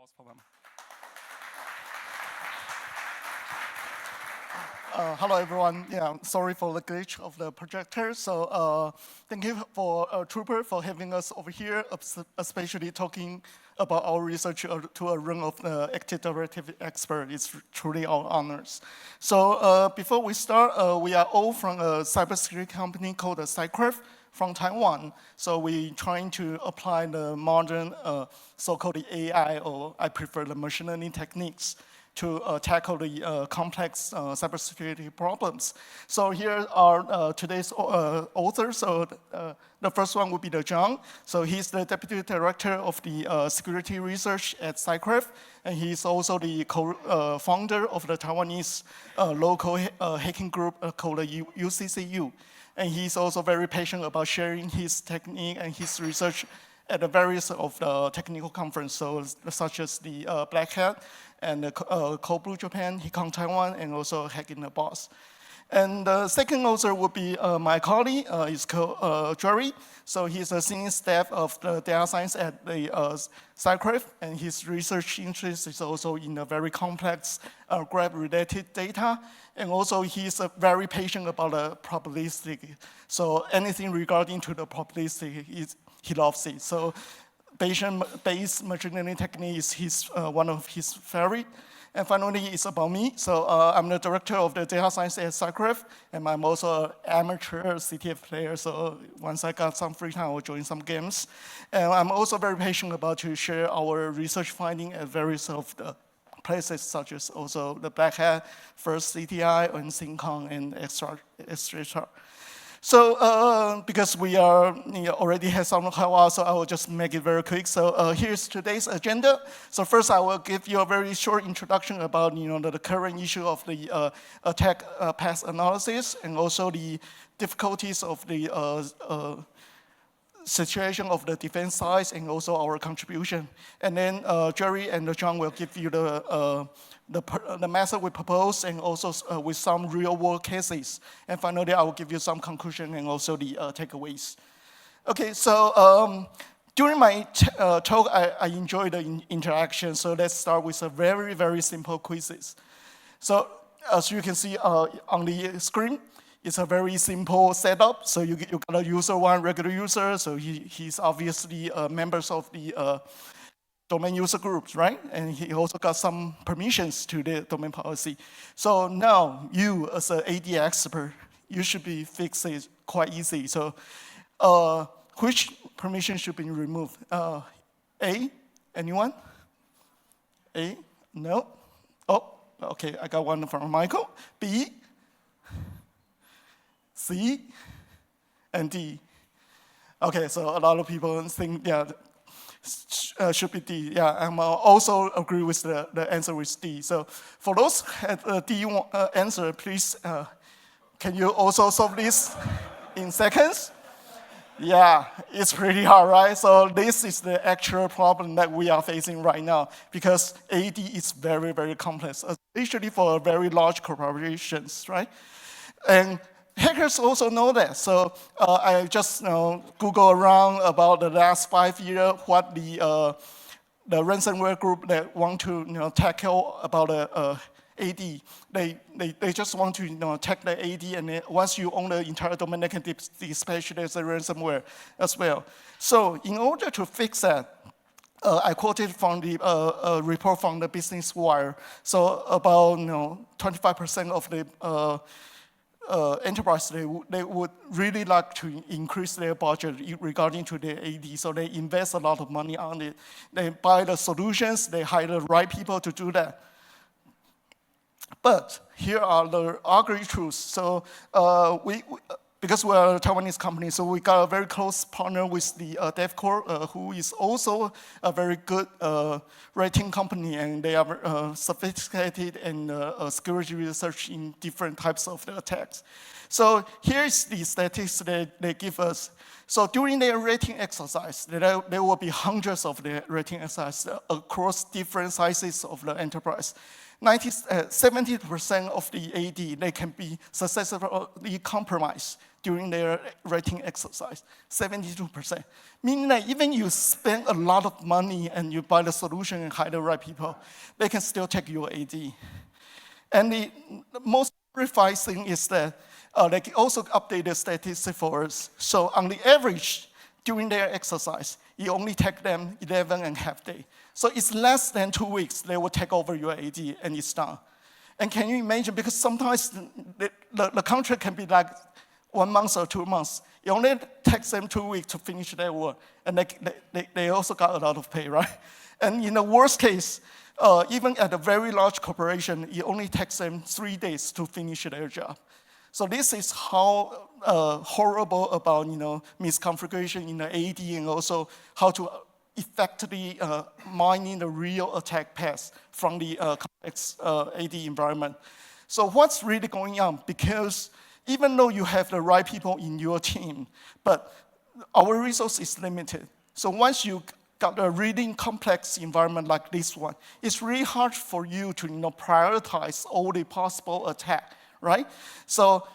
applause for them. Hello, everyone. Yeah, sorry for the glitch of the projector. So thank you for Trooper for having us over here, especially talking about our research to a room of the active directory expert. It's truly our honors. So before we start, we are all from a cybersecurity company called SecCraft from Taiwan. So we're trying to apply the modern so-called AI, or I prefer the machine learning techniques to tackle the complex cybersecurity problems. So here are today's authors. So the first one would be Jiang. So he's the Deputy Director of the Security Research at SecCraft, and he's also the co-founder of the Taiwanese local hacking group called UCCU. And he's also very passionate about sharing his technique and his research at the various of the technical conference, so such as the Black Hat and the Cold Blue Japan, Hikong Taiwan, and also Hacking the Boss. And the second author would be my colleague, is called Jerry. So he's a senior staff of the data science at the SecCraft, and his research interest is also in the very complex graph-related data. And also he's very passionate about the probabilistic. So anything regarding to the probabilistic, he loves it. So Bayesian-based machine learning technique is one of his favorite. And finally, it's about me. So I'm the director of the data science at SecCraft, and I'm also an amateur CTF player. So once I got some free time, I will join some games. And I'm also very passionate about to share our research finding at various of the places, such as also the Black Hat, First CTI, and SynCon, and etc. So because we are already have some while, so I will just make it very quick. So here's today's agenda. So first, I will give you a very short introduction about the current issue of the attack path analysis, and also the difficulties of the situation of the defense side, and also our contribution. And then Jerry and John will give you the method we propose, and also with some real-world cases. And finally, I will give you some conclusion and also the takeaways. Okay, so during my talk, I enjoyed the interaction. So let's start with a very, very simple quizzes. So as you can see on the screen, it's a very simple setup. So you got a user one, regular user. So he's obviously members of the domain user groups, right? And he also got some permissions to the domain policy. So now you, as an AD expert, you should be fixed it quite easy. So which permission should be removed? A, anyone? A, no? Oh, okay, I got one from Michael. B, C, and D. Okay, so a lot of people think, yeah, should be D. Yeah, I'm also agree with the answer with D. So for those at D answer, please, can you also solve this in seconds? Yeah, it's pretty hard, right? So this is the actual problem that we are facing right now, because AD is very, very complex, especially for very large corporations, right? And hackers also know that. So I just Google around about the last 5 years what the ransomware group that want to tackle about AD. They just want to attack the AD, and then once you own the entire domain, they can dispatch it as a ransomware as well. So in order to fix that, I quoted from the report from the Business Wire. So about 25% of the enterprise, they would really like to increase their budget regarding to their AD, so they invest a lot of money on it. They buy the solutions, they hire the right people to do that. But here are the ugly truths. So because we are a Taiwanese company, so we got a very close partner with the DevCore, who is also a very good rating company, and they are sophisticated in security research in different types of the attacks. So here's the statistics that they give us. So during their rating exercise, there will be hundreds of the rating exercises across different sizes of the enterprise. 70% of the AD, they can be successfully compromised during their rating exercise, 72%. Meaning that even you spend a lot of money and you buy the solution and hire the right people, they can still take your AD. And the most terrifying thing is that they can also update the statistics for us. So on the average, during their exercise, it only take them 11.5 days. So it's less than 2 weeks, they will take over your AD and it's done. And can you imagine, because sometimes the contract can be like 1 month or 2 months. It only takes them 2 weeks to finish their work. And they also got a lot of pay, right? And in the worst case, even at a very large corporation, it only takes them 3 days to finish their job. So this is how horrible about misconfiguration in the AD and also how to effectively mining the real attack path from the complex AD environment. So what's really going on? Because even though you have the right people in your team, but our resource is limited. So once you got a really complex environment like this one, it's really hard for you to prioritize all the possible attack, right? So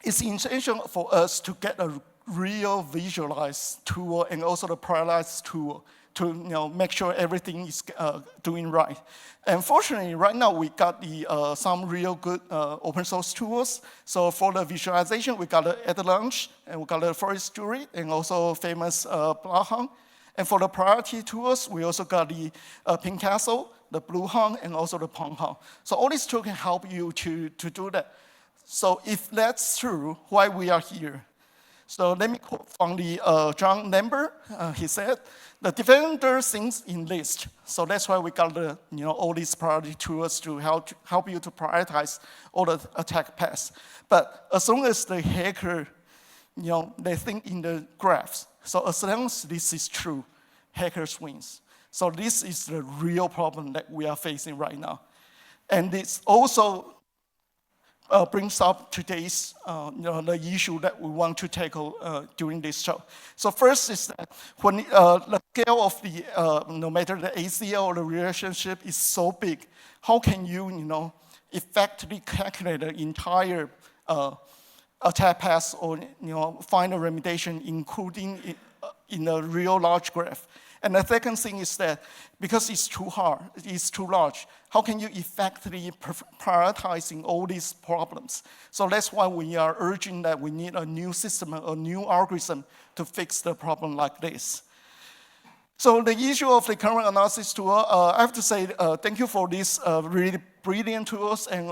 it's essential for us to get a real visualized tool and also the prioritized tool to make sure everything is doing right. And fortunately, right now we got some real good open source tools. So for the visualization, we got the ADillesHeel, and we got the Forest Jury, and also famous Bloodhound. And for the priority tools, we also got the Pink Castle, the Blue Hound, and also the Pong Hound. So all these tools can help you to do that. So if that's true, why we are here? So let me quote from the John Lambert. He said, "The defender thinks in list." So that's why we got the all these priority tools to help you to prioritize all the attack paths. But as long as the hacker, they think in the graphs. So as long as this is true, hackers wins. So this is the real problem that we are facing right now, and this also brings up today's the issue that we want to tackle during this talk. So first is that when the scale of the no matter the ACL or the relationship is so big, how can you effectively calculate the entire attack path or find a remediation, including in a real large graph? And the second thing is that because it's too hard, it's too large, how can you effectively prioritizing all these problems? So that's why we are urging that we need a new system, a new algorithm to fix the problem like this. So the issue of the current analysis tool, I have to say thank you for these really brilliant tools, and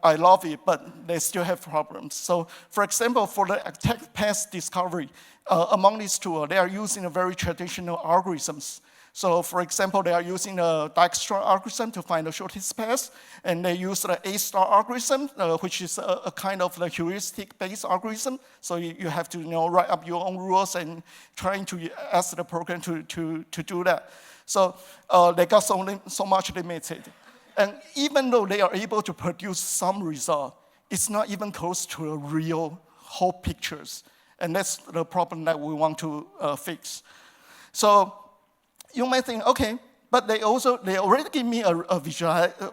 I love it, but they still have problems. So for example, for the attack path discovery, among these tools, they are using a very traditional algorithms. So for example, they are using a Dijkstra algorithm to find the shortest path, and they use the A-star algorithm, which is a kind of the heuristic-based algorithm. So you have to write up your own rules and trying to ask the program to do that. So they got so much limited. And even though they are able to produce some result, it's not even close to a real whole pictures. And that's the problem that we want to fix. So you might think, okay, but they already give me a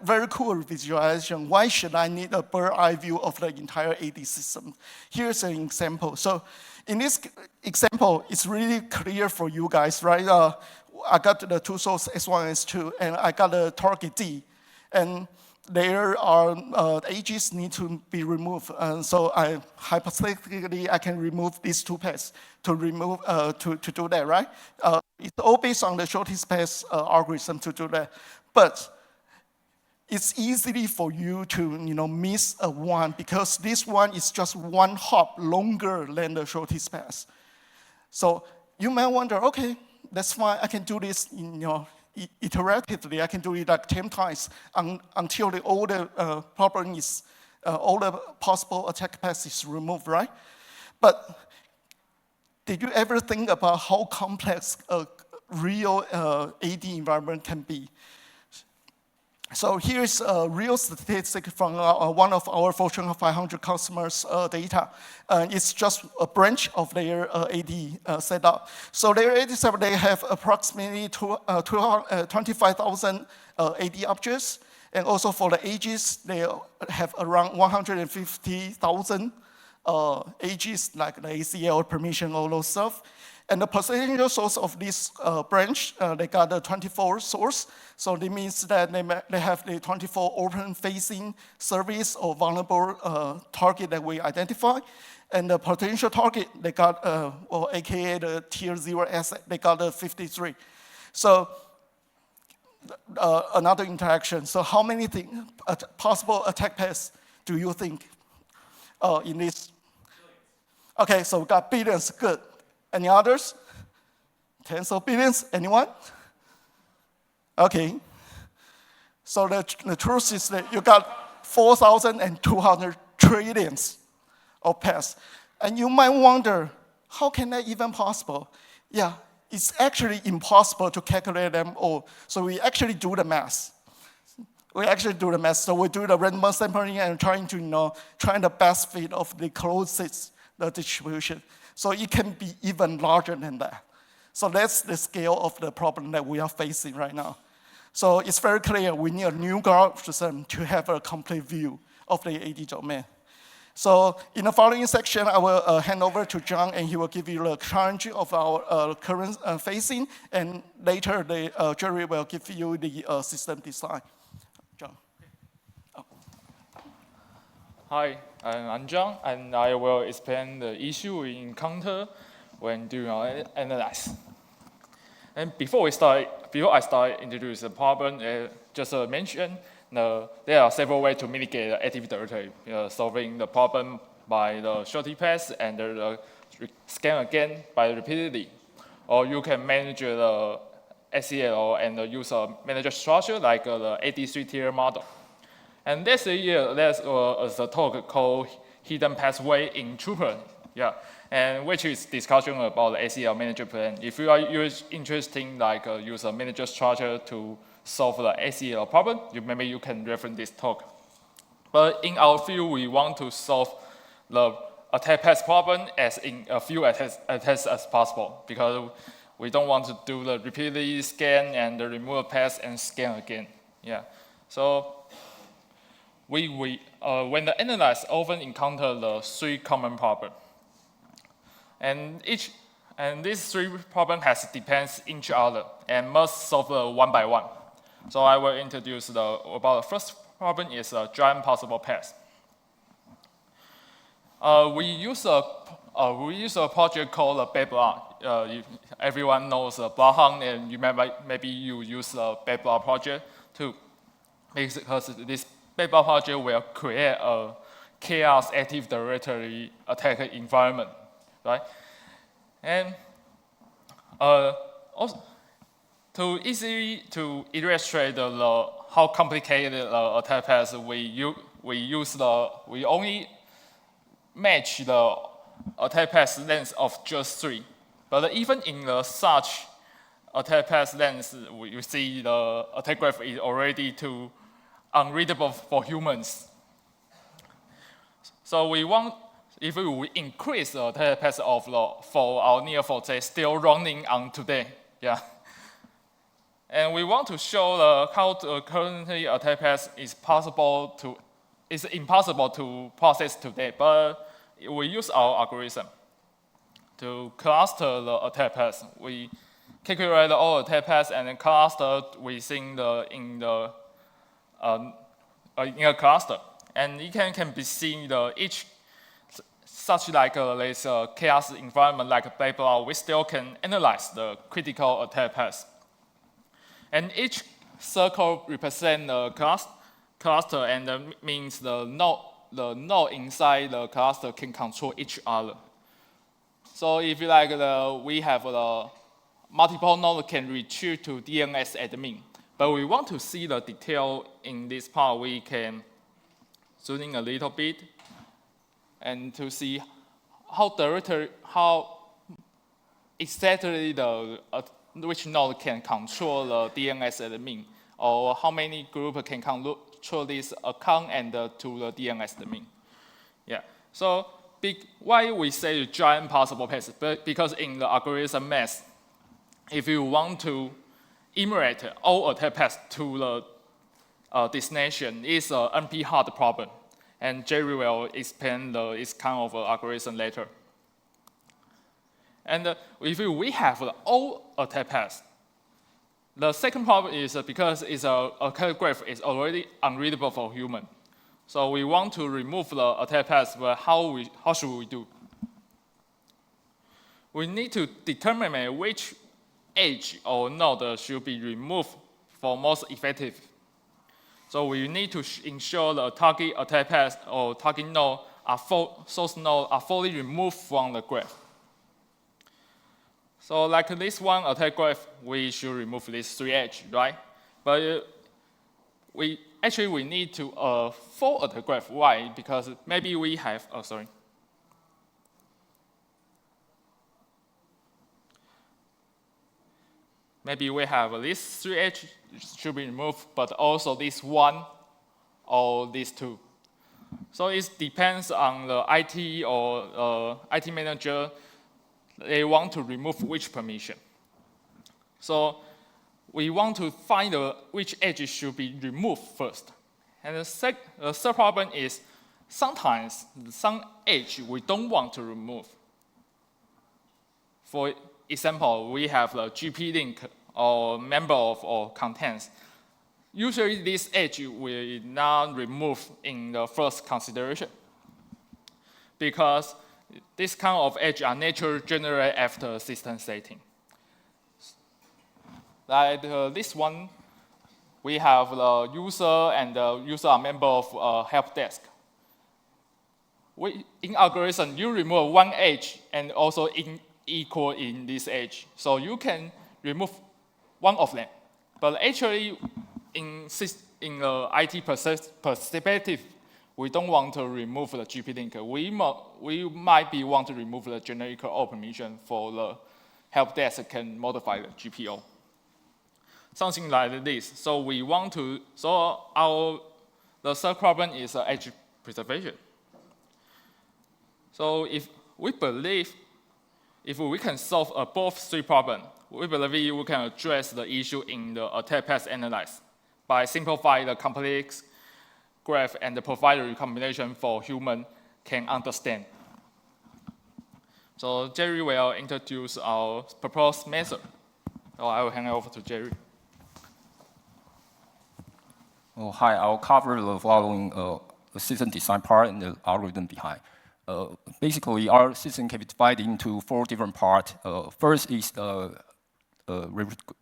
very cool visualization. Why should I need a bird's eye view of the entire AD system? Here's an example. So in this example, it's really clear for you guys, right? I got the two source S1 and S2, and I got a target D. And there are AGs need to be removed. So hypothetically, I can remove these two paths to do that, right? It's all based on the shortest path algorithm to do that. But it's easy for you to miss a one because this one is just one hop longer than the shortest path. So you may wonder, okay, that's fine. I can do this iteratively. I can do it like 10 times until all the problem is, all the possible attack paths is removed, right? But did you ever think about how complex a real AD environment can be? So here's a real statistic from one of our Fortune 500 customers' data. It's just a branch of their AD setup. So their AD setup, they have approximately 25,000 AD objects. And also for the ages, they have around 150,000 AGs like the ACL permission, all those stuff. And the potential source of this branch, they got the 24 source. So that means that they have the 24 open-facing service or vulnerable target that we identify. And the potential target, they got, well, AKA the tier 0 asset, they got the 53. So another interaction. So how many possible attack paths do you think in this? Okay, so we got billions, good. Any others? Tens of billions, anyone? Okay. So the truth is that you got 4,200 trillions of paths. And you might wonder, how can that even possible? Yeah, it's actually impossible to calculate them all. So we actually do the math. So we do the random sampling and trying to, trying the best fit of the closest distribution. So it can be even larger than that. So that's the scale of the problem that we are facing right now. So it's very clear we need a new guard system to have a complete view of the AD domain. So in the following section, I will hand over to John, and he will give you the challenge of our current facing, and later Jerry will give you the system design. John. Oh. Hi, I'm John, and I will explain the issue we encounter when doing our analysis. And before I start introduce the problem, just mention there are several ways to mitigate the active directory, solving the problem by the shorty path and the scan again by repeatedly. Or you can manage the SEL and use a manager structure like the AD3 tier model. And this year, there's a talk called Hidden Pathway in Trooper, and which is discussion about the ACL manager plan. If you are interested in use a manager structure to solve the ACL problem, maybe you can reference this talk. But in our field, we want to solve the attack path problem as in a few attacks as possible, because we don't want to do the repeatedly scan and the remove path and scan again. So when the analysts often encounter the 3 common problems. And these 3 problems depends each other and must solve one by one. So I will introduce about the first problem is a giant possible path. We use a project called Bedblock. Everyone knows Bloodhound, and maybe you use the Bedblock project too, because this Bedblock project will create a chaos active directory attack environment, right? And also, to illustrate how complicated the attack path, we only match the attack path length of just 3. But even in such attack path length, you see the attack graph is already too unreadable for humans. So if we increase the attack path for our Neo4j still running on today, And we want to show how the currently attack path is impossible to process today, but we use our algorithm to cluster the attack path. We calculate all attack paths and then cluster within in a cluster, and it can be seen each such this chaos environment like Bedblock. We still can analyze the critical attack path. And each circle represents the cluster, and means the node inside the cluster can control each other. So if you we have multiple nodes can retrieve to DNS admin, but we want to see the detail in this part. We can zoom in a little bit, and to see how exactly which node can control the DNS admin, or how many groups can control this account and to the DNS admin. So why we say giant possible paths? Because in the algorithm math, if you want to enumerate all attack paths to the destination, it's an NP hard problem. and Jerry will explain this kind of algorithm later. And if we have all attack paths, the second problem is because its attack graph is already unreadable for human. So we want to remove the attack paths, but how should we do? We need to determine which edge or node should be removed for most effective. So we need to ensure the target attack path or target node source node are fully removed from the graph. So like this one attack graph, we should remove these 3 edges, right? But we need to full attack graph. Why? Because maybe we have, maybe we have these 3 edges should be removed, but also this one or these 2. So it depends on the IT or IT manager. They want to remove which permission. So we want to find which edges should be removed first. And the third problem is sometimes some edge we don't want to remove. For example, we have the GP link or member of or contents. Usually this edge will not remove in the first consideration because this kind of edge are naturally generated after system setting. Like this one, we have the user and the user are member of help desk. In algorithm, you remove one edge and also equal in this edge. So you can remove one of them. But actually, in the IT perspective, we don't want to remove the GP link. We might want to remove the generic O permission for the help desk can modify the GPO. Something like this. So we want to, the third problem is edge preservation. So if we can solve both 3 problems, we believe we can address the issue in the attack path analysis by simplifying the complex graph and provide a recombination for human can understand. So Jerry will introduce our proposed method. So I will hand it over to Jerry. Oh, hi, I'll cover the following the system design part and the algorithm behind. Basically, our system can be divided into 4 different parts. First is the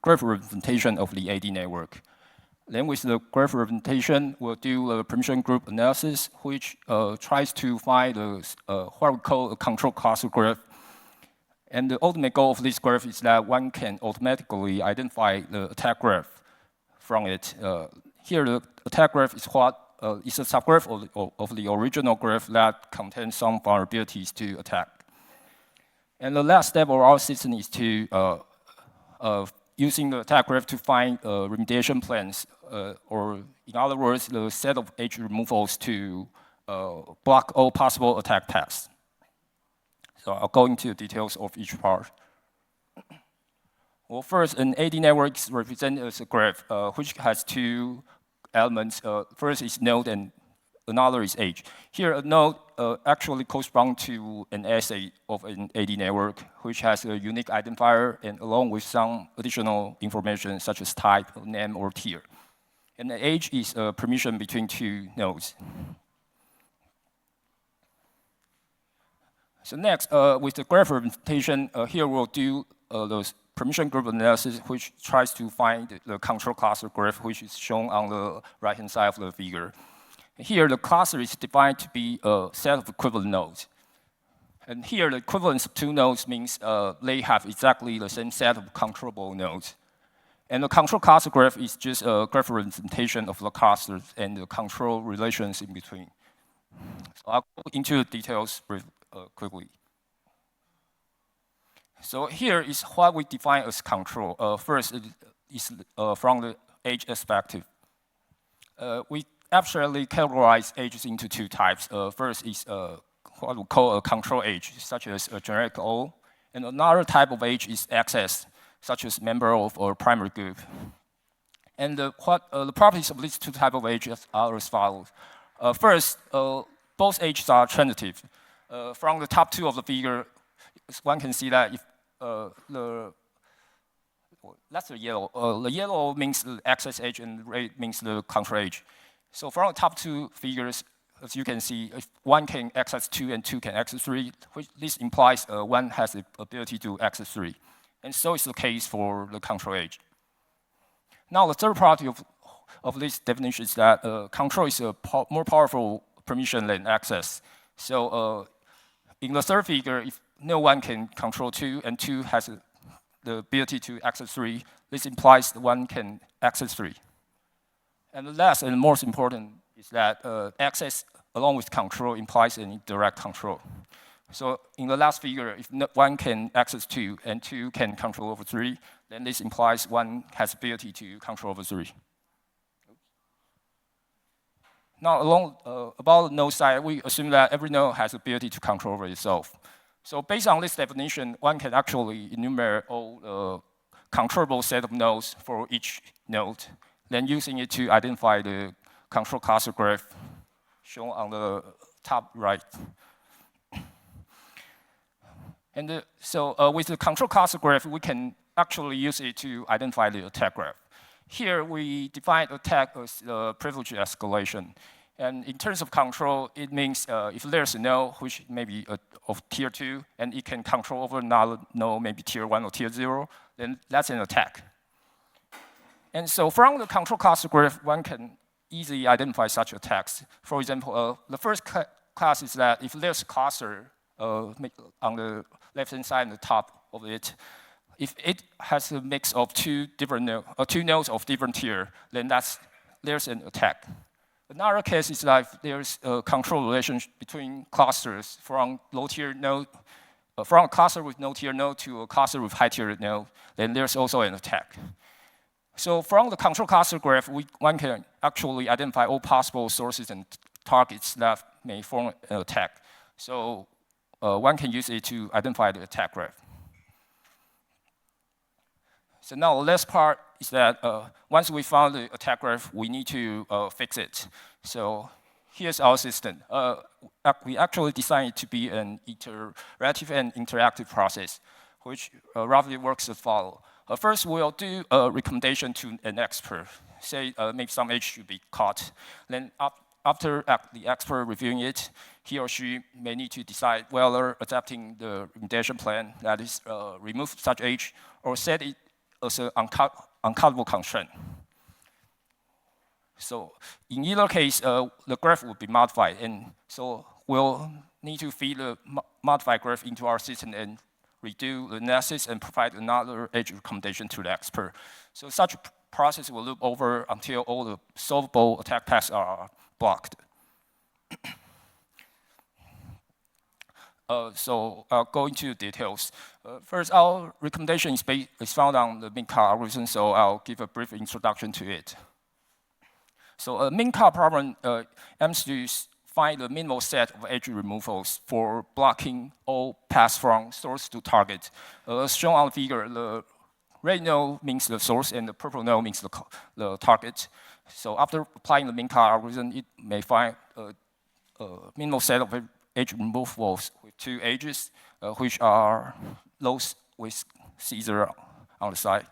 graph representation of the AD network. Then with the graph representation, we'll do a permission group analysis, which tries to find what we call a control cluster graph. And the ultimate goal of this graph is that one can automatically identify the attack graph from it. Here, the attack graph is is a subgraph of the original graph that contains some vulnerabilities to attack. And the last step of our system is to using the attack graph to find remediation plans, or in other words, the set of edge removals to block all possible attack paths. So I'll go into the details of each part. Well, first, an AD network is represented as a graph, which has 2 elements. First is node and another is edge. Here, a node actually corresponds to an assay of an AD network, which has a unique identifier and along with some additional information such as type, name, or tier. And the edge is a permission between 2 nodes. So next, with the graph representation, here we'll do those permission group analysis, which tries to find the control cluster graph, which is shown on the right-hand side of the figure. Here, the cluster is defined to be a set of equivalent nodes. And here, the equivalence of 2 nodes means they have exactly the same set of controllable nodes. And the control cluster graph is just a graph representation of the clusters and the control relations in between. So I'll go into the details quickly. So here is what we define as control. First is from the edge perspective. We abstractly categorize edges into 2 types. First is what we call a control edge, such as a generic O. And another type of edge is access, such as member of a primary group. And the properties of these 2 types of edges are as follows. First, both edges are transitive. From the top two of the figure, one can see that if that's the yellow. The yellow means the access edge and red means the control edge. So from the top two figures, as you can see, if one can access 2 and 2 can access 3, this implies one has the ability to access 3. And so is the case for the control edge. Now the third part of this definition is that control is a more powerful permission than access. So in the third figure, if no one can control 2 and 2 has the ability to access 3, this implies that one can access 3. And the last and most important is that access along with control implies an indirect control. So in the last figure, if one can access 2 and 2 can control over 3, then this implies one has ability to control over 3. Now, about the node side, we assume that every node has the ability to control over itself. So based on this definition, one can actually enumerate all the controllable set of nodes for each node, then using it to identify the control cluster graph shown on the top right. And so with the control cluster graph, we can actually use it to identify the attack graph. Here, we define attack as privilege escalation. And in terms of control, it means if there's a node which may be of tier 2, and it can control over another node, maybe tier 1 or tier 0, then that's an attack. And so from the control cluster graph, one can easily identify such attacks. For example, the first class is that if there's a cluster on the left-hand side and the top of it, if it has a mix of two nodes of different tier, then there's an attack. Another case is that if there's a control relationship between clusters from low-tier node, from a cluster with no-tier node to a cluster with high-tier node, then there's also an attack. So from the control cluster graph, one can actually identify all possible sources and targets that may form an attack. So one can use it to identify the attack graph. So now the last part is that once we found the attack graph, we need to fix it. So here's our system. We actually designed it to be an iterative and interactive process, which roughly works as follows. First, we'll do a recommendation to an expert. Say maybe some edge should be caught. Then after the expert reviewing it, he or she may need to decide whether adapting the remediation plan, that is, remove such edge, or set it as an uncuttable constraint. So in either case, the graph will be modified. And so we'll need to feed the modified graph into our system and redo the analysis and provide another edge recommendation to the expert. So such a process will loop over until all the solvable attack paths are blocked. So I'll go into details. First, our recommendation is found on the Minka algorithm, so I'll give a brief introduction to it. So a Minka problem aims to find the minimal set of edge removals for blocking all paths from source to target. As shown on the figure, the red node means the source and the purple node means the target. So after applying the Minka algorithm, it may find a minimal set of edge removals with two edges, which are those with C0 on the side.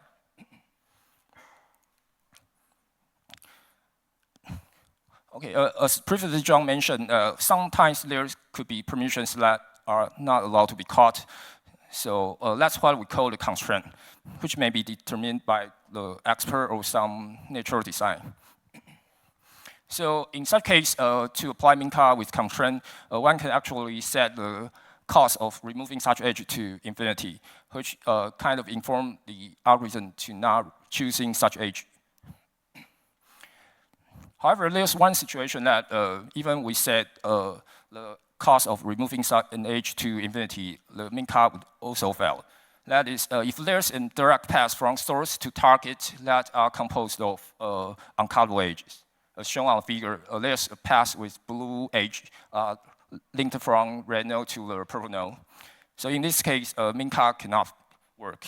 Okay, as previously John mentioned, sometimes there could be permissions that are not allowed to be caught. So that's what we call the constraint, which may be determined by the expert or some natural design. So in such case, to apply Minka with constraint, one can actually set the cost of removing such edge to infinity, which kind of inform the algorithm to not choosing such edge. However, there's one situation that even we set the cost of removing such an edge to infinity, the Minka would also fail. That is, if there's a direct path from source to target that are composed of uncuttable edges. As shown on the figure, there's a path with blue edge linked from red node to the purple node. So in this case, Minka cannot work.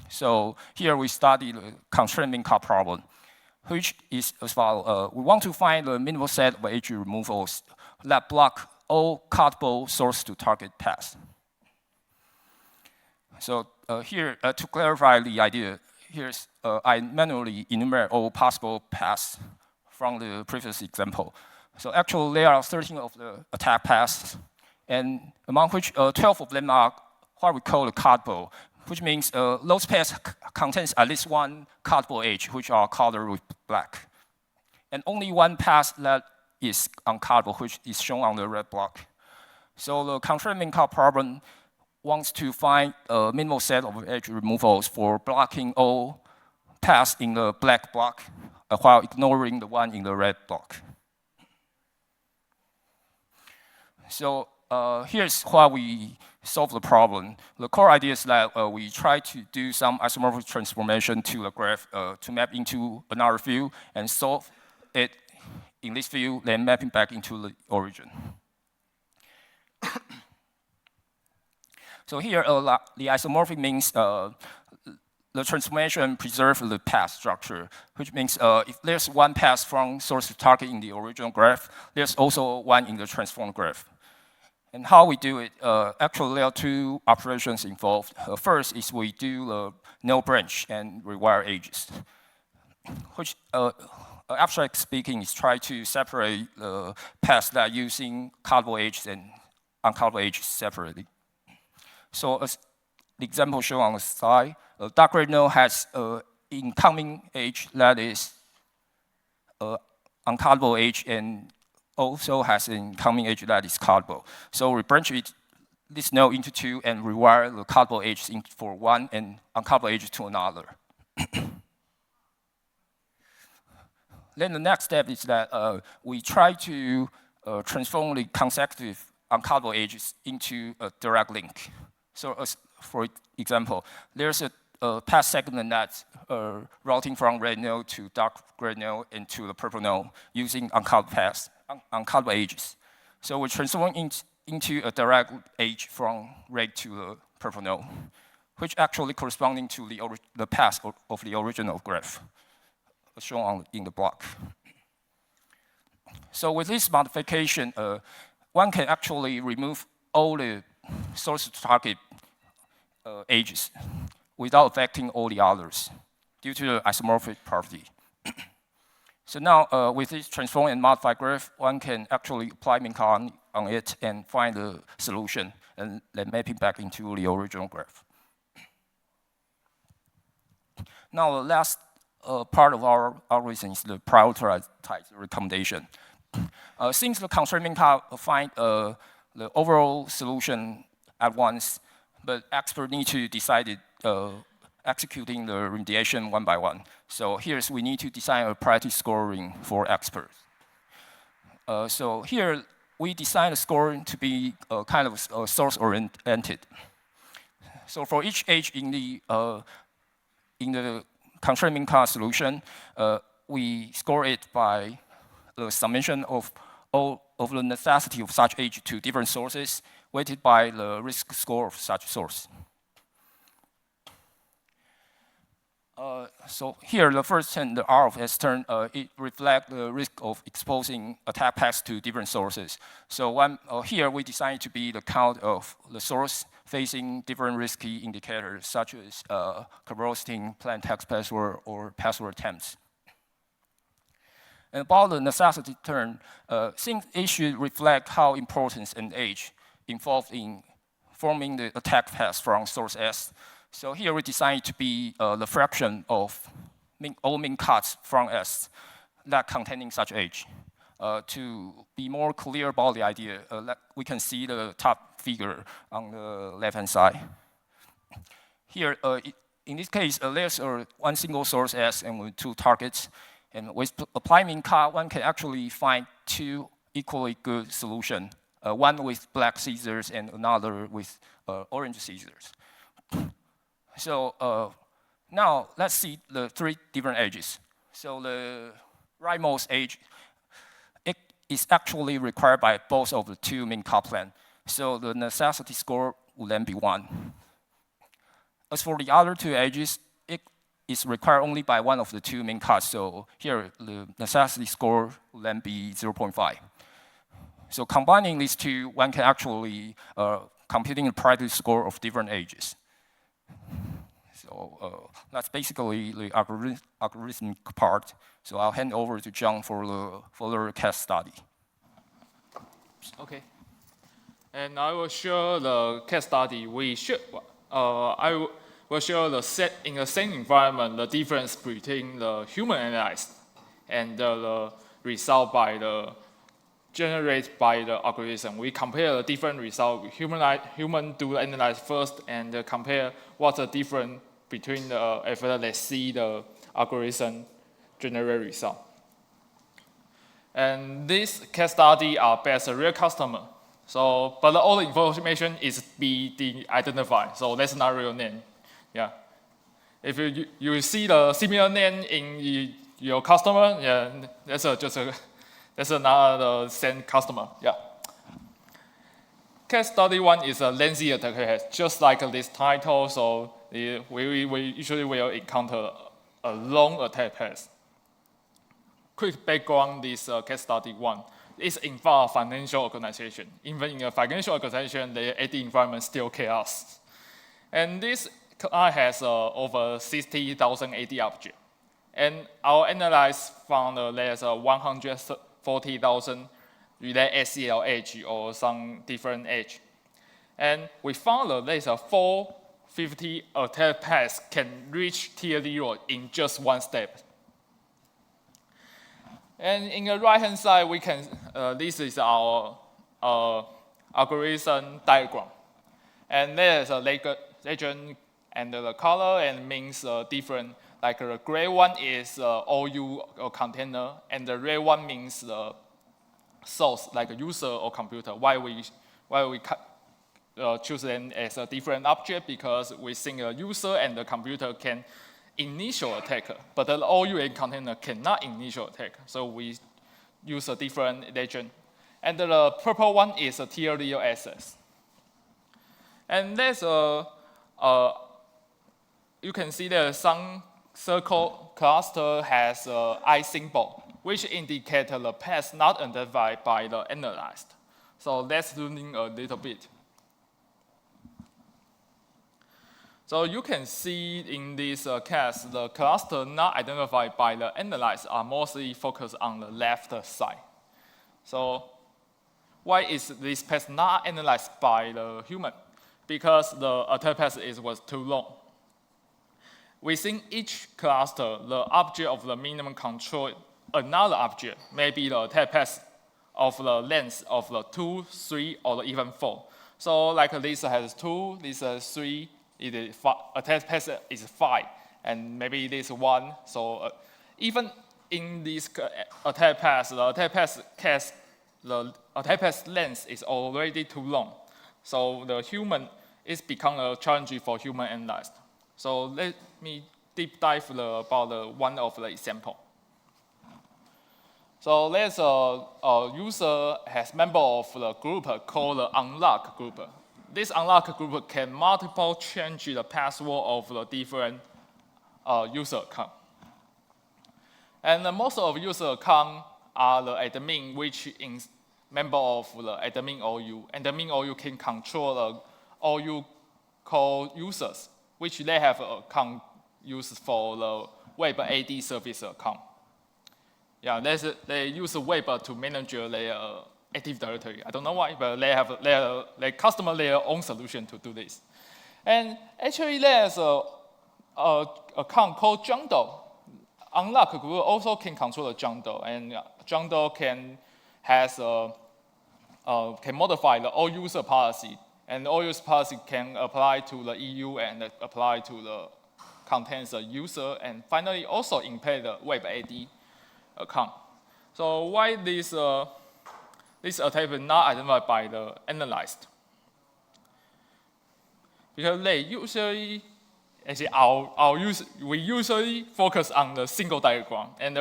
So here we study the constraint Minka problem. which is as follows. We want to find the minimal set of edge removals that block all cuttable source to target paths. So here, to clarify the idea, here's I manually enumerate all possible paths from the previous example. So actually, there are 13 of the attack paths, and among which 12 of them are what we call the cuttable, which means those paths contains at least one cuttable edge, which are colored with black. And only one path that is uncuttable, which is shown on the red block. So the constraint min cut problem wants to find a minimal set of edge removals for blocking all paths in the black block, while ignoring the one in the red block. So here's how we solve the problem. The core idea is that we try to do some isomorphic transformation to the graph to map into another view and solve it in this view, then mapping back into the origin. So here, the isomorphic means the transformation preserves the path structure, which means if there's one path from source to target in the original graph, there's also one in the transformed graph. And how we do it, actually there are two operations involved. First is we do the no branch and rewire edges, which abstract speaking is try to separate the paths that are using cuttable edges and uncuttable edges separately. So as the example shown on the slide, a dark red node has an incoming edge that is uncuttable edge and also has an incoming edge that is cuttable. So we branch this node into two and rewire the cuttable edges for one and uncuttable edges to another. Then the next step is that we try to transform the consecutive uncuttable edges into a direct link. So as for example, there's a path segment that's routing from red node to dark red node into the purple node using uncuttable paths, uncuttable edges. So we transform into a direct edge from red to the purple node, which actually corresponding to the path of the original graph, shown in the block. So with this modification, one can actually remove all the source to target edges without affecting all the others due to the isomorphic property. So now with this transform and modify graph, one can actually apply min cut on it and find the solution and then map it back into the original graph. Now the last part of our algorithm is the prioritized recommendation. Since the constraint min cut find the overall solution at once, but experts need to decide executing the remediation one by one. So here's we need to design a priority scoring for experts. So here we design the scoring to be kind of source-oriented. So for each edge in the constraint min cut solution, we score it by the summation of all of the necessity of such edge to different sources, weighted by the risk score of such source. So here, the first term, the R of S term, it reflects the risk of exposing attack paths to different sources. So here we design it to be the count of the source facing different risky indicators, such as cabrostein, plain text password, or password attempts. And about the necessity term, since it should reflect how important an edge involved in forming the attack path from source S. So here we design it to be the fraction of all min cuts from S that containing such edge. To be more clear about the idea, we can see the top figure on the left-hand side. Here, in this case, there's one single source S and with two targets. And with applying min cut, one can actually find two equally good solutions, one with black scissors and another with orange scissors. So now let's see the three different edges. So the rightmost edge, it is actually required by both of the two min cut plans. So the necessity score will then be 1. As for the other two edges, is required only by one of the two main cards. So here, the necessity score will then be 0.5. So combining these two, one can actually computing the priority score of different ages. So that's basically the algorithmic part. So I'll hand over to John for the further case study. Okay. And I will show the case study. I will show in the same environment the difference between the human analyzed and the result generated by the algorithm. We compare the different results. Human do the analyze first and compare what's the difference between after they see the algorithm generate result. And this case study are based on real customer. So, but all the information is de-identified. So that's not real name. Yeah. If you see the similar name in your customer, yeah, that's another same customer. Yeah. Case study 1 is a lengthy attack case, just like this title. So we usually will encounter a long attack path. Quick background: this case study 1 is involve financial organization. Even in a financial organization, the AD environment still chaos. And this client has over 60,000 AD objects. And our analyst found there's 140,000 related SCL edge or some different edge. And we found that there's 450 attack paths can reach tier 0 in just one step. And in the right-hand side, we can, this is our algorithm diagram. And there's a legend and the color and means different. Like the gray one is OU or container, and the red one means the source, like a user or computer. Why we choose them as a different object? Because we think the user and the computer can initial attack, but the OU and container cannot initial attack. So we use a different legend. And the purple one is a tier 0 access. And there's you can see that some circle cluster has an I symbol, which indicates the path not identified by the analyst. So let's zoom in a little bit. So you can see in this case, the cluster not identified by the analyst are mostly focused on the left side. So why is this path not analyzed by the human? Because the attack path was too long. Within each cluster, the object of the minimum control another object, maybe the attack path of the length of the 2, 3, or even 4. So like this has 2, this has 3, attack path is 5, and maybe this 1. So even in this attack path, the attack path length is already too long. So the human is become a challenge for human analyst. So let me deep dive about one of the example. So there's a user has member of the group called the unlock group. This unlock group can multiple change the password of the different user account. And most of user account are the admin, which is member of the admin OU. And admin OU can control the OU called users, which they have account used for the web AD service account. Yeah, they use the web to manage their Active Directory. I don't know why, but they have they customer their own solution to do this. And actually, there's a account called Jungle. Unlock group also can control the Jungle, and Jungle can modify the all user policy, and all user policy can apply to the EU and apply to the contains the user, and finally also impair the web AD account. So why this attack is not identified by the analyst? Because they usually, actually we usually focus on the single diagram, and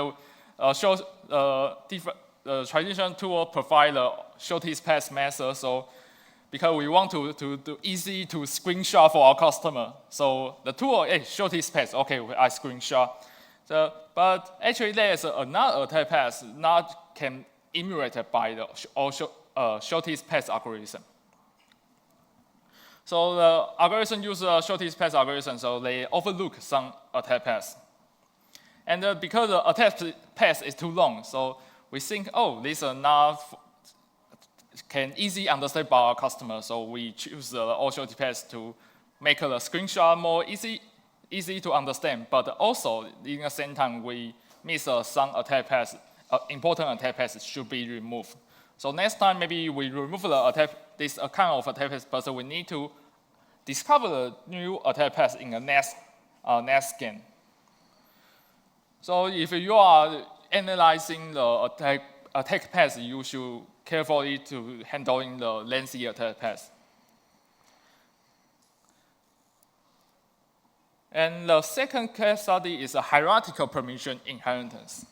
shows the traditional tool provide the shortest path method. So because we want to easy to screenshot for our customer. So the tool, hey, show this path. Okay, I screenshot. So, but actually, there's another attack path not can emulated by the shortest path algorithm. So the algorithm uses a shortest path algorithm, so they overlook some attack paths. And because the attack path is too long, so we think, oh, this is not can easily understand by our customer. So we choose the all shortest path to make the screenshot more easy to understand. But also, in the same time, we miss some attack paths. Important attack paths should be removed. So next time, maybe we remove this kind of attack path, but we need to discover the new attack path in the next scan. So if you are analyzing the attack path, you should carefully to handling the lengthy attack path. And the second case study is a hierarchical permission inheritance.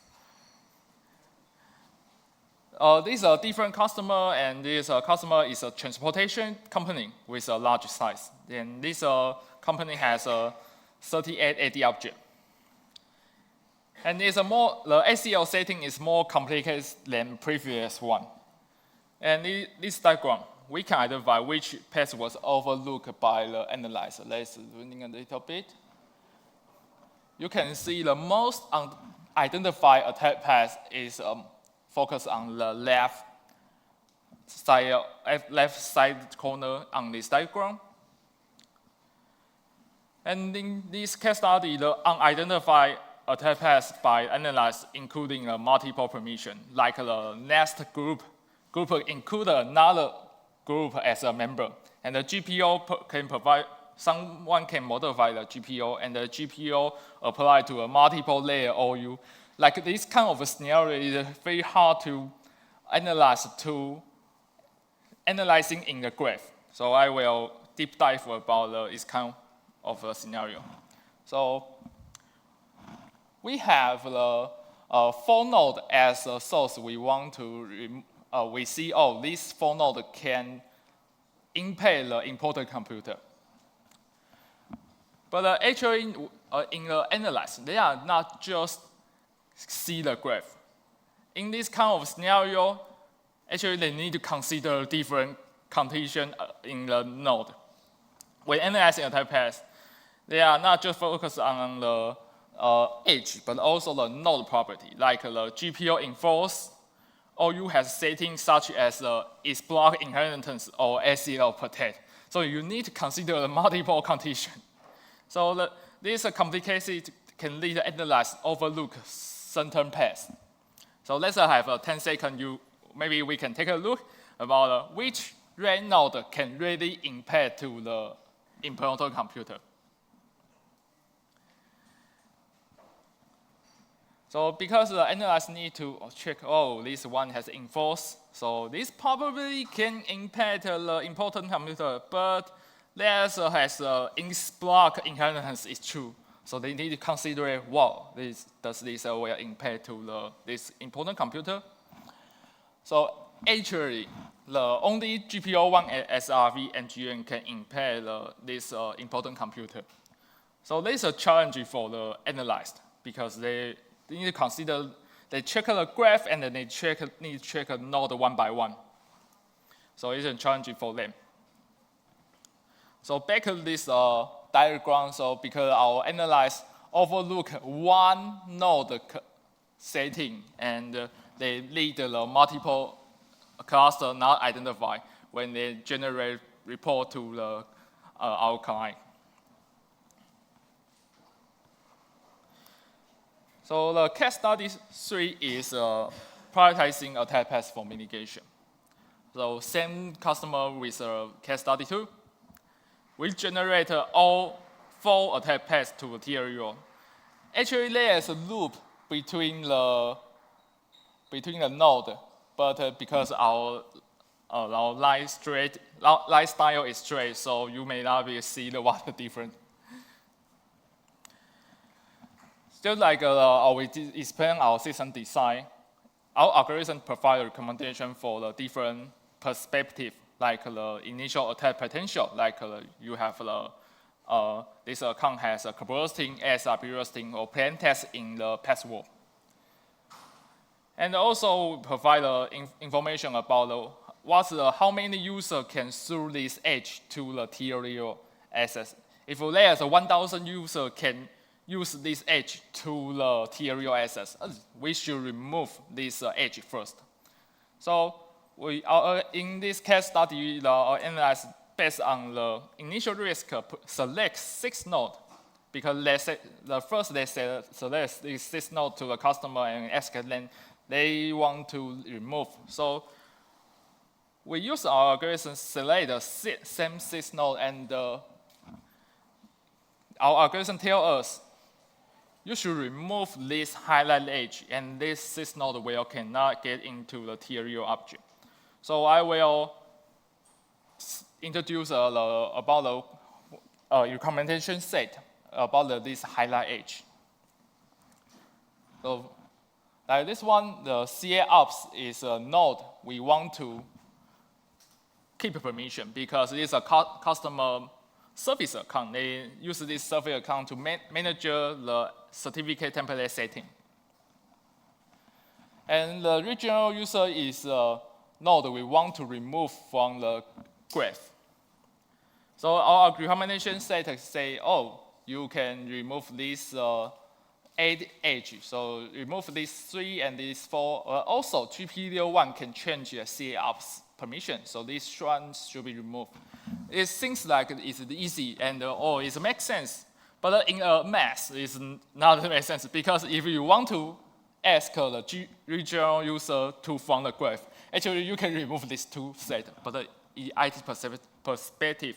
This is a different customer, and this customer is a transportation company with a large size. And this company has 38 AD objects. And the ACL setting is more complicated than previous one. And this diagram, we can identify which path was overlooked by the analyzer. Let's zoom in a little bit. You can see the most identified attack path is focused on the left side corner on this diagram. And in this case study, the unidentified attack paths by analysts including multiple permission, like the next group include another group as a member, and the GPO can provide. Someone can modify the GPO, and the GPO apply to a multiple layer OU. Like this kind of a scenario is very hard to analyzing in the graph. So I will deep dive about this kind of a scenario. So we have the 4 node as a source. We want to we see, oh, this 4 node can impact the important computer. But actually, in the analysis, they are not just see the graph. In this kind of scenario, actually they need to consider different conditions in the node. When analyzing a attack path, they are not just focused on the edge, but also the node property, like the GPO enforce, OU has settings such as is block inheritance or ACL protect. So you need to consider the multiple conditions. So this complication can lead to analyze overlook certain paths. So let's have 10 seconds. Maybe we can take a look about which red node can really impact to the important computer. So because the analyst need to check, oh, this one has enforced, so this probably can impact the important computer, but there's has block inheritance is true. So they need to consider, wow, does this will impact to this important computer? So actually, the only GPO1 SRV and GN can impact this important computer. So this is a challenge for the analyst because they need to consider, they check the graph and then they need to check a node one by one. So it's a challenge for them. So back to this diagram, so because our analysts overlook one node setting and they lead the multiple cluster not identified when they generate report to our client. So the case study 3 is prioritizing attack path for mitigation. So same customer with case study 2. We generate all 4 attack paths to the TRO. Actually, there is a loop between the node, but because our line style is straight, so you may not be see the difference. Just like we explain our system design, our algorithm provide recommendation for the different perspective like the initial attack potential, like you have this account has a bursting, ASR bursting, or plain text in the password. And also provide information about how many users can through this edge to the TRO access. If there's 1,000 users can use this edge to the TRO access, we should remove this edge first. So in this case study, our analysis based on the initial risk select 6 nodes, because they select these 6 nodes to the customer and ask them they want to remove. So we use our algorithm select the same 6 nodes, and our algorithm tells us you should remove this highlight edge, and this 6 node cannot get into the TRO object. So I will introduce about the recommendation set about this highlight edge. So like this one, the CA ops is a node we want to keep permission because it is a customer service account. They use this service account to manage the certificate template setting. And the regional user is a node we want to remove from the graph. So our recommendation set say, oh, you can remove this 8 edge. So remove these 3 and these 4. Also, GP01 can change the CA ops permission. So this one should be removed. It seems like it's easy and it makes sense. But in a math, it's not make sense, because if you want to ask the regional user to from the graph, actually you can remove these 2 sets. But in IT perspective,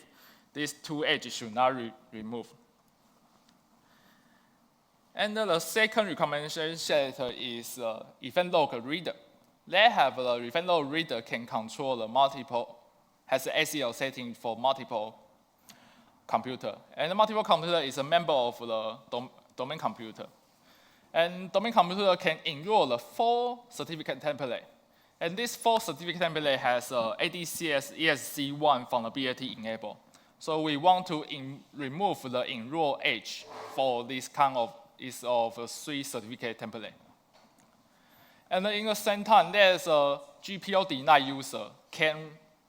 these 2 edges should not remove. And the second recommendation set is event log reader. They have the event log reader can control the has the ACL setting for multiple computer. And the multiple computer is a member of the domain computer. And domain computer can enroll the 4 certificate template. And this 4 certificate template has ADCS ESC1 from the BAT enable. So we want to remove the enroll edge for this kind of 3 certificate template. And in the same time, there's a GPO denied user can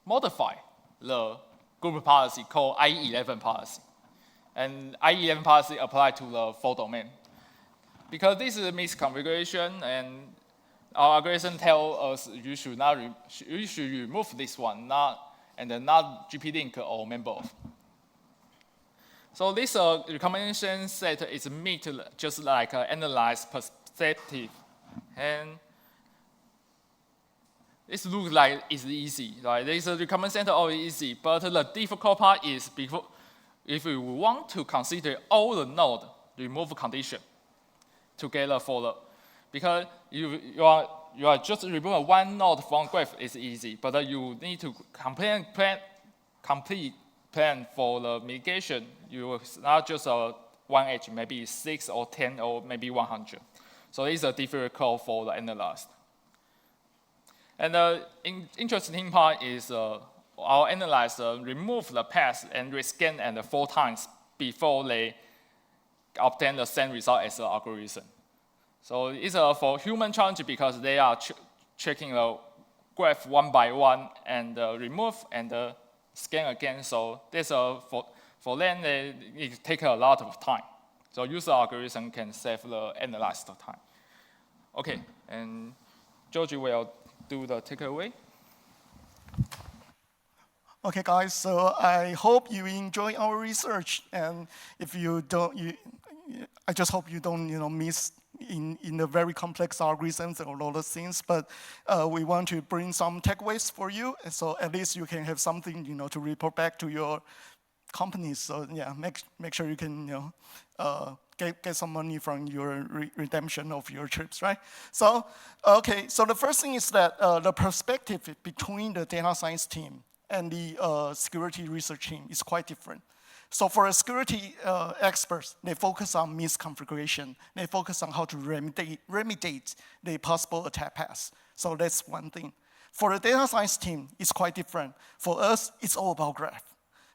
modify the group policy called I11 policy. And I11 policy apply to the full domain. Because this is a misconfiguration, and our algorithm tells us you should remove this one, not GP link or member of. So this recommendation set is meet just like analyze perspective, and it looks like it's easy. Right? There is a recommendation set, easy, but the difficult part is if we want to consider all the node remove condition together because you are just remove 1 node from graph is easy, but you need to complete plan for the mitigation. You not just 1 edge, maybe 6 or 10 or maybe 100. So it's a difficult for the analyst. And the interesting part is our analyst remove the path and rescan and 4 times before they obtain the same result as the algorithm. So it's for human challenge because they are checking the graph 1 by 1 and remove and scan again. So this for them it takes a lot of time. So user algorithm can save the analyst time. Okay, and George will do the takeaway. Okay, guys. So I hope you enjoy our research, and if you don't, I just hope you don't, miss in the very complex algorithms and all those things. But we want to bring some takeaways for you, so at least you can have something, to report back to your companies. So yeah, make sure you can, get some money from your redemption of your trips, right? So okay, so the first thing is that the perspective between the data science team and the security research team is quite different. So for a security experts, they focus on misconfiguration. They focus on how to remediate the possible attack paths. So that's one thing. For the data science team, it's quite different. For us, it's all about graph.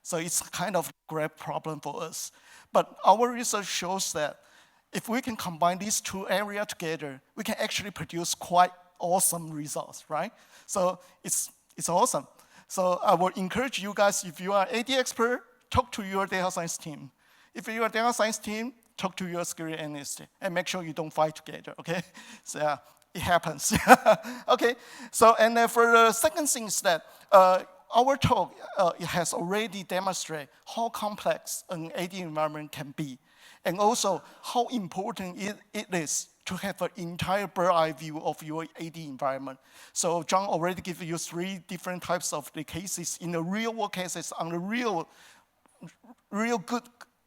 So it's kind of graph problem for us. But our research shows that if we can combine these two areas together, we can actually produce quite awesome results, right? So it's awesome. So I would encourage you guys, if you are AD expert, talk to your data science team. If you're a data science team, talk to your security analyst and make sure you don't fight together, okay? So yeah, it happens. Okay, so and then for the second thing is that our talk it has already demonstrated how complex an AD environment can be, and also how important it is to have an entire bird's-eye view of your AD environment. So John already gave you 3 different types of the cases. In the real world cases, on the real good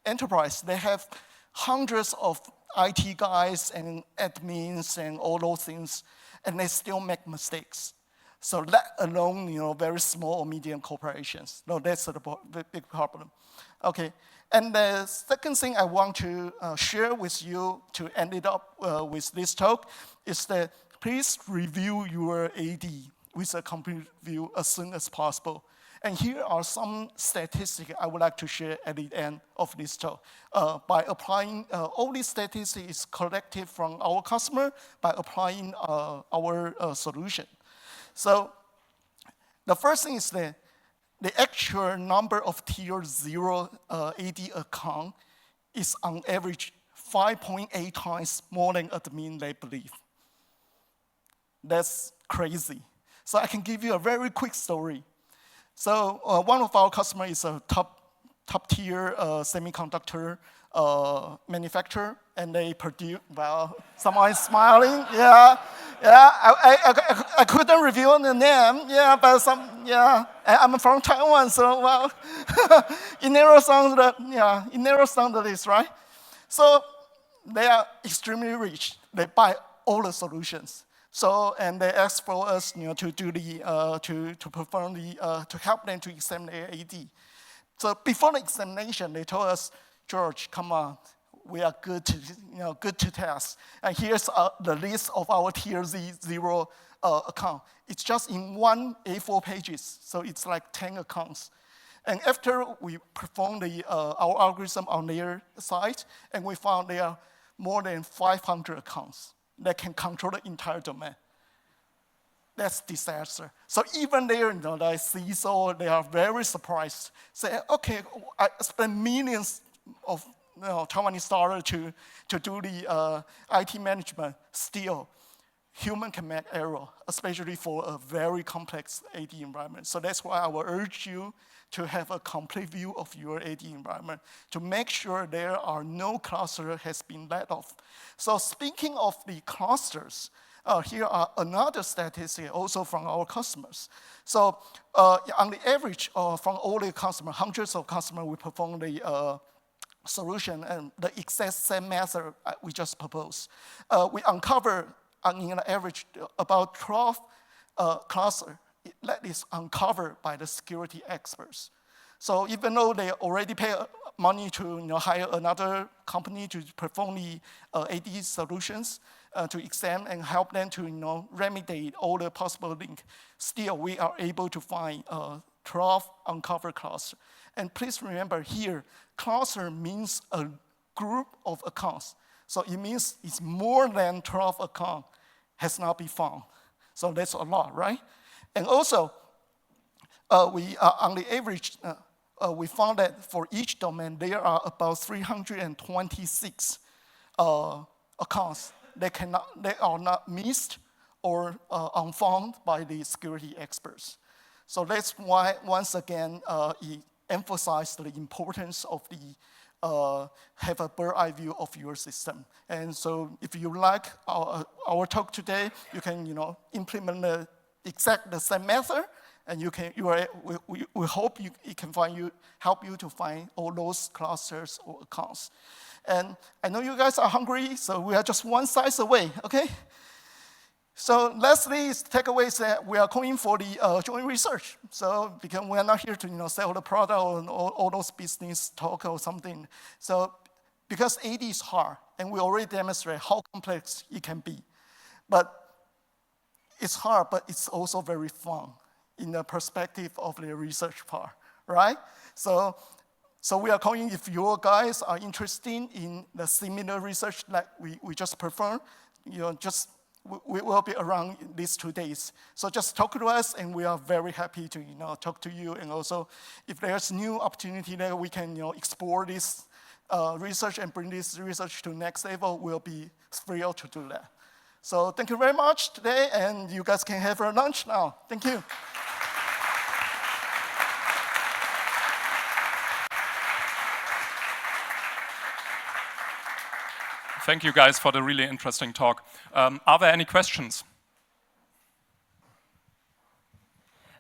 enterprise, they have hundreds of IT guys and admins and all those things, and they still make mistakes. So let alone, very small or medium corporations. No, that's the big problem. Okay, and the second thing I want to share with you to end it up with this talk is that please review your AD with a complete view as soon as possible. And here are some statistics I would like to share at the end of this talk. By applying all these statistics collected from our customer, by applying our solution. So the first thing is that the actual number of tier 0 AD account is on average 5.8 times more than admin they believe. That's crazy. So I can give you a very quick story. So one of our customers is a top tier semiconductor manufacturer, and they produce, well, someone is smiling, yeah. I couldn't reveal the name, yeah, but I'm from Taiwan, so well, it narrows down the list, right? So they are extremely rich. They buy all the solutions. So, and they ask for us, to do to perform to help them to examine their AD. So before the examination, they told us, George, come on, we are good to test. And here's the list of our tier 0 account. It's just in 1 A4 pages, so it's like 10 accounts. And after we performed our algorithm on their side, and we found there are more than 500 accounts that can control the entire domain. That's disaster. So even there, like CISO, they are very surprised. Say, okay, I spent millions of Taiwanese dollars to do the IT management. Still, human can make error, especially for a very complex AD environment. So that's why I will urge you to have a complete view of your AD environment to make sure there are no cluster has been let off. So speaking of the clusters, here are another statistic also from our customers. So on the average, from all the customers, hundreds of customers, we perform the solution and the exact same method we just proposed. We uncover, on an average, about 12 clusters that is uncovered by the security experts. So even though they already pay money to hire another company to perform the AD solutions, to examine and help them to remediate all the possible links, still we are able to find 12 uncovered clusters. And please remember here, cluster means a group of accounts. So it means it's more than 12 accounts has not been found. So that's a lot, right? And also, we on the average, we found that for each domain, there are about 326 accounts that are not missed or unfound by the security experts. So that's why, once again, it emphasized the importance of the have a bird's eye view of your system. And so if you like our talk today, you can implement the same method, and we hope it can help you to find all those clusters or accounts. And I know you guys are hungry, so we are just one size away, okay? So lastly's takeaway is that we are going for the joint research. So because we are not here to sell the product or all those business talk or something. So because AD is hard, and we already demonstrate how complex it can be. But it's hard, but it's also very fun in the perspective of the research part, right? So we are calling, if you guys are interested in the similar research that we just performed, we will be around these 2 days. So just talk to us, and we are very happy to talk to you. And also, if there's new opportunity that we can explore this research and bring this research to next level, we'll be thrilled to do that. So thank you very much today, and you guys can have your lunch now. Thank you. Thank you guys for the really interesting talk. Are there any questions?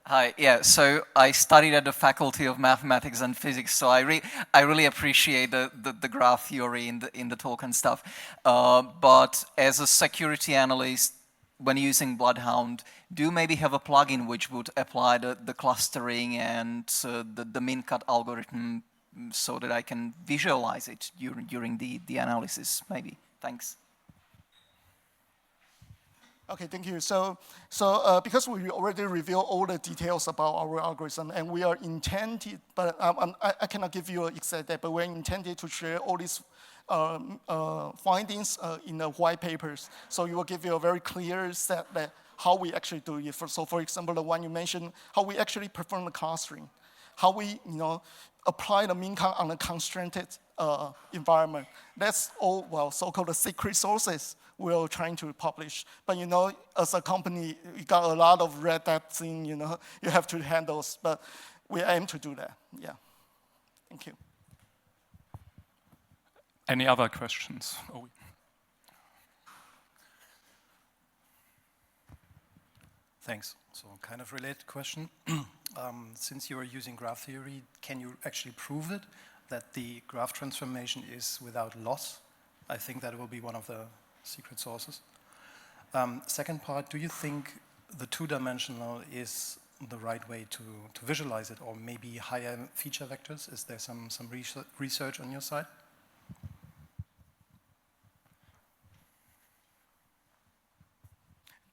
Hi, yeah, so I studied at the Faculty of Mathematics and Physics, so I really appreciate the graph theory in the talk and stuff. But as a security analyst, when using Bloodhound, do you maybe have a plugin which would apply the clustering and the min-cut algorithm so that I can visualize it during the analysis, maybe? Thanks. Okay, thank you. So because we already revealed all the details about our algorithm, and we are intended, but I cannot give you an exact date, but we're intended to share all these findings in the white papers. So you will give you a very clear set that how we actually do it. So for example, the one you mentioned, how we actually perform the clustering, how we apply the min-cut on a constrained environment. That's all, well, so-called secret sources we're trying to publish. But as a company, you got a lot of red hat thing, you have to handle, but we aim to do that, yeah. Thank you. Any other questions? Oh. Thanks. So kind of related question. Since you are using graph theory, can you actually prove it, that the graph transformation is without loss? I think that will be one of the secret sources. Second part, do you think the two-dimensional is the right way to visualize it, or maybe higher feature vectors? Is there some research on your side?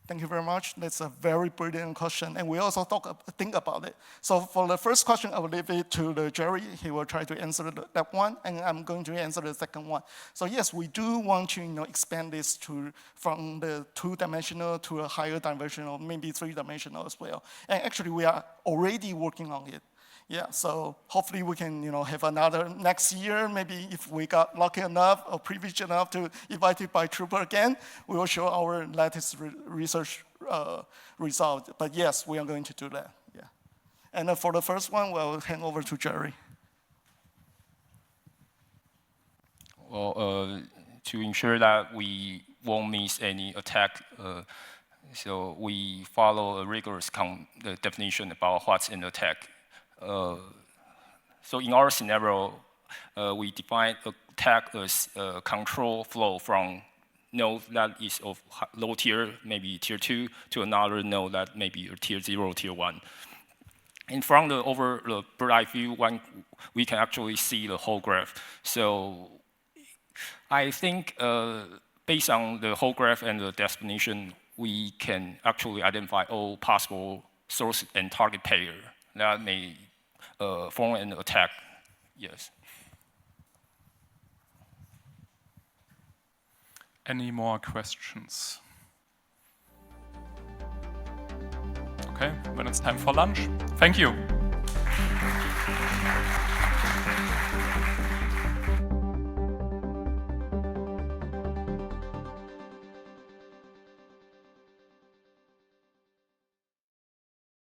Thank you very much. That's a very brilliant question, and we also think about it. So for the first question, I will leave it to Jerry. He will try to answer that one, and I'm going to answer the second one. So yes, we do want to expand this from the two-dimensional to a higher dimensional, maybe three-dimensional as well. And actually, we are already working on it. Yeah, so hopefully we can have another next year, maybe if we got lucky enough or privileged enough to invited by Trooper again, we will show our latest research result. But yes, we are going to do that, yeah. And for the first one, we'll hand over to Jerry. Well, to ensure that we won't miss any attack, so we follow a rigorous definition about what's an attack. So in our scenario, we define attack as control flow from node that is of low tier, maybe tier 2, to another node that may be a tier 0, tier 1. And from the bird eye view, we can actually see the whole graph. So I think based on the whole graph and the definition, we can actually identify all possible source and target pair that may form an attack, yes. Any more questions? Okay, then it's time for lunch. Thank you.